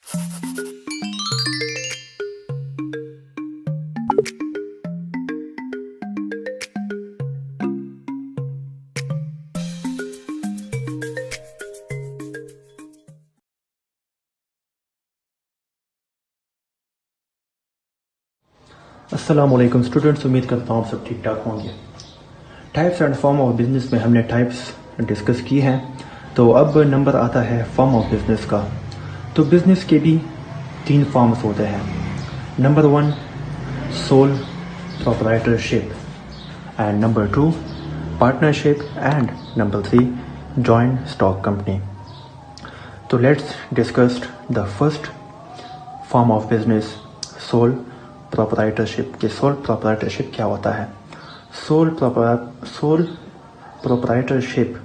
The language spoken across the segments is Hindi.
अस्सलाम वालेकुम स्टूडेंट्स, उम्मीद करता हूँ आप सब ठीक ठाक होंगे। Types and form of business में हमने टाइप्स डिस्कस की हैं, तो अब नंबर आता है फॉर्म ऑफ बिजनेस का। तो बिजनेस के भी 3 फॉर्म्स होते हैं। Number 1 sole proprietorship, and number 2 partnership, and number 3 joint stock company. तो let's discuss the first form of business, sole proprietorship. के सोल प्रोप्राइटरशिप क्या होता है? सोल प्रोप्राइटरशिप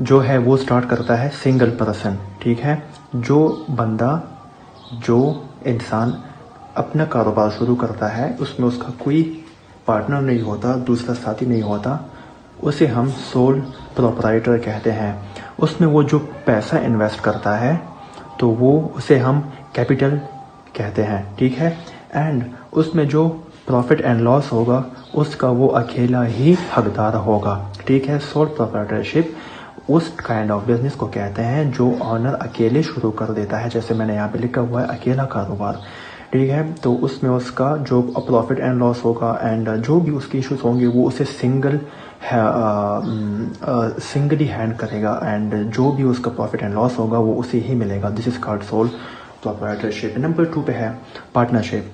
जो है वो स्टार्ट करता है सिंगल पर्सन, ठीक है। जो बंदा, जो इंसान अपना कारोबार शुरू करता है, उसमें उसका कोई पार्टनर नहीं होता, दूसरा साथी नहीं होता, उसे हम सोल प्रोप्राइटर कहते हैं। उसमें वो जो पैसा इन्वेस्ट करता है तो वो उसे हम कैपिटल कहते हैं, ठीक है। एंड उसमें जो प्रॉफिट एंड लॉस होगा उसका वो अकेला ही हकदार होगा, ठीक है। सोल प्रोप्राइटरशिप उस काइंड ऑफ बिजनेस को कहते हैं जो ऑनर अकेले शुरू कर देता है, जैसे मैंने यहाँ पे लिखा हुआ है अकेला कारोबार, ठीक है। तो उसमें उसका जो प्रॉफिट एंड लॉस होगा एंड जो भी उसके इश्यूज होंगे वो उसे सिंगली हैंड करेगा, एंड जो भी उसका प्रॉफिट एंड लॉस होगा वो उसे ही मिलेगा। This is called sole proprietorship. Number 2 पे है पार्टनरशिप।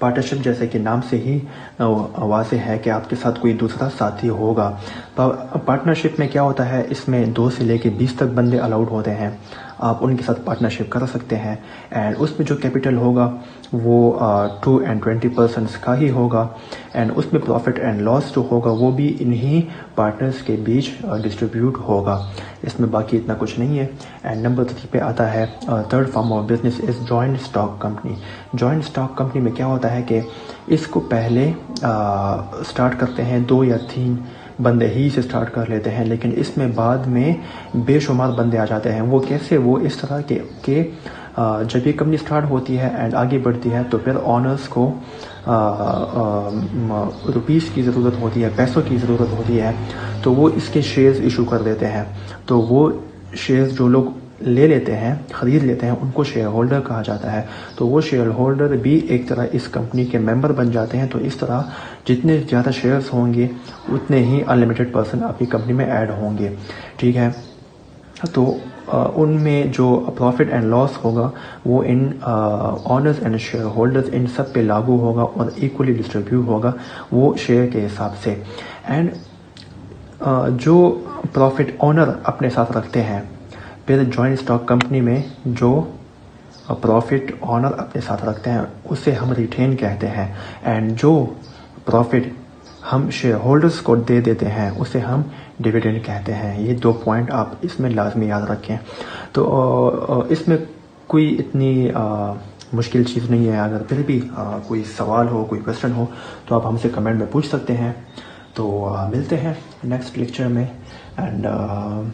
पार्टनरशिप जैसे कि नाम से ही वाज़ेह है कि आपके साथ कोई दूसरा साथी होगा। पार्टनरशिप में क्या होता है, इसमें 2 से लेके 20 तक बंदे अलाउड होते हैं, आप उनके साथ पार्टनरशिप कर सकते हैं। एंड उसमें जो कैपिटल होगा वो 2 and 20% का ही होगा, एंड उसमें प्रॉफिट एंड लॉस जो होगा वो भी इन्हीं पार्टनर्स के बीच डिस्ट्रीब्यूट होगा। इसमें बाकी इतना कुछ नहीं है। एंड नंबर 3 पे आता है third form of business is joint stock company. Joint stock company में क्या होता है कि इसको पहले स्टार्ट करते हैं 2 या 3 बंदे ही से स्टार्ट कर लेते हैं, लेकिन इसमें बाद में बेशुमार बंदे आ जाते हैं। वो कैसे? वो इस तरह के जब ये कंपनी स्टार्ट होती है एंड आगे बढ़ती है तो फिर ऑनर्स को रुपीस की ज़रूरत होती है, पैसों की ज़रूरत होती है, तो वो इसके शेयर्स इशू कर देते हैं। तो वो शेयर्स जो लोग ले लेते हैं, ख़रीद लेते हैं, उनको शेयर होल्डर कहा जाता है। तो वो शेयर होल्डर भी एक तरह इस कंपनी के मेंबर बन जाते हैं। तो इस तरह जितने ज़्यादा शेयर्स होंगे उतने ही अनलिमिटेड पर्सन आपकी कंपनी में ऐड होंगे, ठीक है। तो उनमें जो प्रॉफिट एंड लॉस होगा वो इन ऑनर्स एंड शेयर होल्डर्स इन सब पे लागू होगा और इक्वली डिस्ट्रीब्यूट होगा वो शेयर के हिसाब से। एंड जो प्रॉफिट ऑनर अपने साथ रखते हैं, फिर जॉइंट स्टॉक कंपनी में जो प्रॉफिट ऑनर अपने साथ रखते हैं उसे हम रिटेन कहते हैं, एंड जो प्रॉफिट हम शेयर होल्डर्स को दे देते हैं उसे हम डिविडेंड कहते हैं। ये 2 पॉइंट आप इसमें लाजमी याद रखें। तो इसमें कोई इतनी मुश्किल चीज़ नहीं है। अगर फिर भी कोई सवाल हो, कोई क्वेश्चन हो तो आप हमसे कमेंट में पूछ सकते हैं। तो मिलते हैं नेक्स्ट लेक्चर में, एंड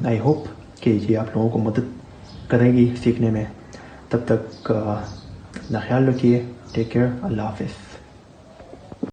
आई होप कि ये आप लोगों को मदद करेगी सीखने में। तब तक अपना ख्याल रखिए। Take care. अल्लाह हाफिज़।